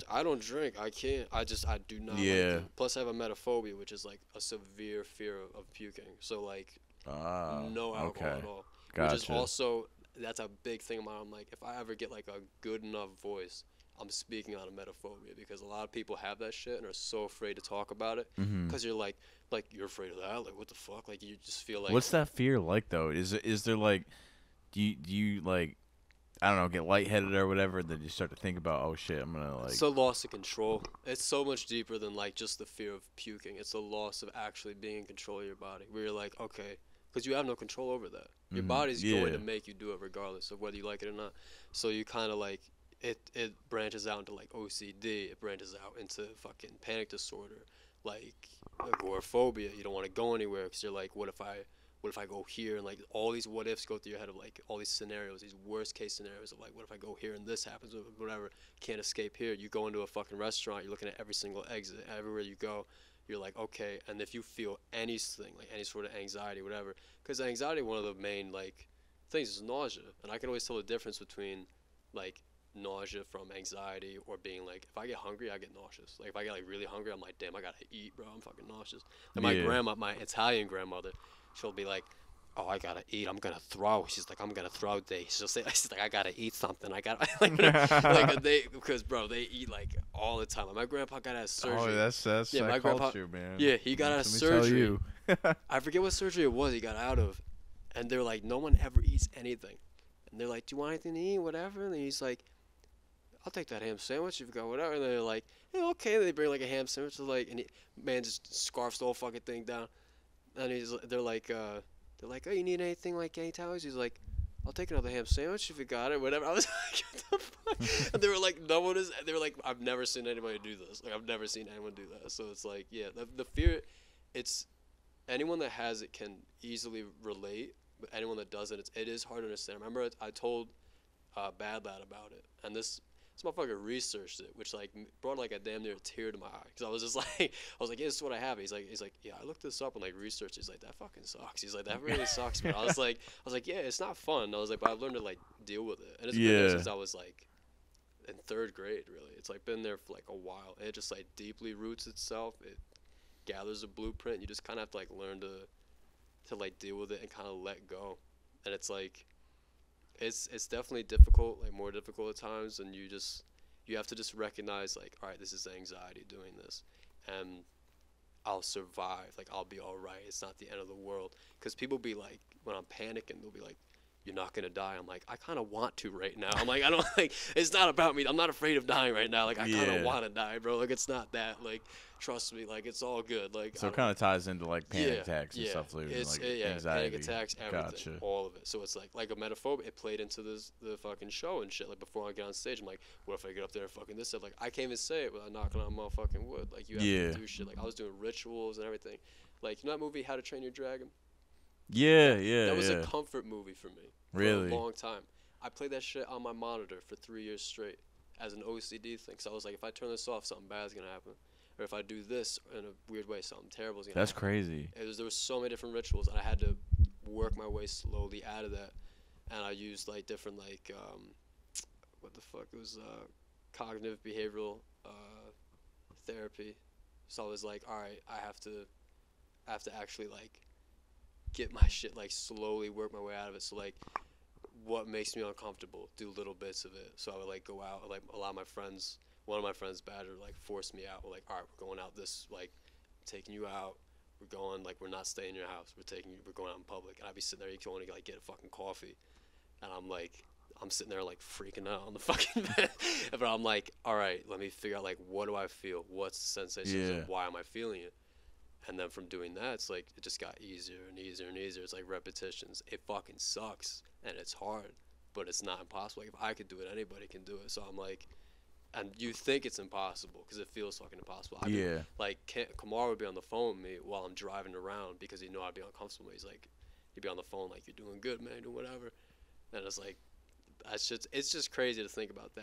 I don't drink. I can't. I do not like Yeah. it. Plus, I have emetophobia, which is like a severe fear of puking. So like, Ah, no alcohol okay. at all. Which is Gotcha. also that's a big thing of mine. I'm like, if I ever get like a good enough voice, I'm speaking on emetophobia because a lot of people have that shit and are so afraid to talk about it. Mhm. Because like you're afraid of that. Like what the fuck? Like you just feel like What's that fear like though? Is there like do you like I don't know, get lightheaded or whatever, then you start to think about, oh shit, I'm gonna it's like a loss of control. It's so much deeper than like just the fear of puking. It's a loss of actually being in control of your body. Where you're like, okay, because you have no control over that. Your body's going yeah. to make you do it regardless of whether you like it or not. So you kind of like it branches out into like OCD. It branches out into fucking panic disorder, like agoraphobia. You don't want to go anywhere because you're like, what if I go here, and like all these what ifs go through your head of like all these scenarios, these worst case scenarios of like, what if I go here and this happens or whatever, can't escape here. You go into a fucking restaurant, you're looking at every single exit, everywhere you go, you're like, okay. And if you feel anything, like any sort of anxiety, whatever, because anxiety, one of the main like things is nausea, and I can always tell the difference between like nausea from anxiety or being like, if I get hungry, I get nauseous. Like if I get like really hungry, I'm like, damn, I gotta eat, bro. I'm fucking nauseous. And my Yeah. grandma, my Italian grandmother, she'll be like, oh, I gotta eat. I'm gonna throw. She's like, I'm gonna throw day. She'll say, she's like, I gotta eat something. I got like they because bro, they eat like all the time. Like, my grandpa got out of Oh, surgery. that's Yeah, that my grandpa. culture, man. Yeah, he got out of Let me tell surgery. you. I forget what surgery it was. He got out of, and they're like, no one ever eats anything. And they're like, do you want anything to eat? Whatever. And he's like, I'll take that ham sandwich if you got whatever. And they're like, yeah, okay. And they bring like a ham sandwich. Like, and man just scarfs the whole fucking thing down. And they're like, oh, you need anything like any towels? He's like, I'll take another ham sandwich if you got it, whatever. I was like, what the fuck? And they were like, no one is. They were like, I've never seen anybody do this. Like, I've never seen anyone do that. So it's like, yeah, the fear, it's anyone that has it can easily relate, but anyone that doesn't, it is hard to understand. Remember, I told Bad Lad about it, and this motherfucker researched it, which like brought like a damn near a tear to my eye, because I was just like, I was like, yeah, this is what I have. He's like, yeah, I looked this up and like researched. He's like, that fucking sucks. He's like, that really sucks, man. I was like, yeah, it's not fun. I was like, but I've learned to like deal with it, and it's been there Yeah. since I was like in third grade. Really, it's like been there for like a while, and it just like deeply roots itself. It gathers a blueprint. You just kind of have to like learn to like deal with it and kind of let go, and it's like it's definitely difficult, like more difficult at times, and you have to just recognize like, all right, this is anxiety doing this, and I'll survive. Like I'll be all right. It's not the end of the world. Because people be like, when I'm panicking, they'll be like, "You're not gonna die." I'm like, I kind of want to right now. I'm like, I don't like. It's not about me. I'm not afraid of dying right now. Like I kind of Yeah. want to die, bro. Like it's not that. Like trust me. Like it's all good. Like So I it don't. kind of ties into like panic Yeah, attacks and yeah. stuff, too, and It's like yeah, panic anxiety. attacks, everything, Gotcha. all of it. So it's like a metaphobia. It played into the fucking show and shit. Like before I get on stage, I'm like, what if I get up there and fucking this stuff? Like I can't even say it without knocking on motherfucking wood. Like you have Yeah. to do shit. Like I was doing rituals and everything. Like you know that movie How to Train Your Dragon? Yeah, That yeah, that was a yeah. comfort movie for me for a Really? long time. I played that shit on my monitor for 3 years straight as an OCD thing. So I was like, if I turn this off, something bad's gonna happen. Or if I do this in a weird way, something terrible is gonna That's happen. crazy. There was so many different rituals, and I had to work my way slowly out of that. And I used like different like what the fuck, it was cognitive behavioral therapy. So I was like, all right, I have to actually like get my shit like slowly work my way out of it. So like what makes me uncomfortable, do little bits of it. So I would like go out, like a lot of my friends, one of my friends, Badger, like forced me out. We're like, all right, we're going out this, like, I'm taking you out. We're going, like, we're not staying in your house. We're going out in public. And I'd be sitting there, you can only like get a fucking coffee. And I'm like, I'm sitting there like freaking out on the fucking bed. But I'm like, all right, let me figure out like, what do I feel? What's the sensations Yeah. and why am I feeling it? And then from doing that, it's like it just got easier and easier and easier. It's like repetitions. It fucking sucks and it's hard, but it's not impossible. Like if I could do it, anybody can do it. So I'm like, and you think it's impossible because it feels fucking impossible. I'd be Yeah. like, Kamar would be on the phone with me while I'm driving around because he'd know I'd be uncomfortable. He's like, he'd be on the phone like, you're doing good, man, or whatever. And it's like, it's just crazy to think about that.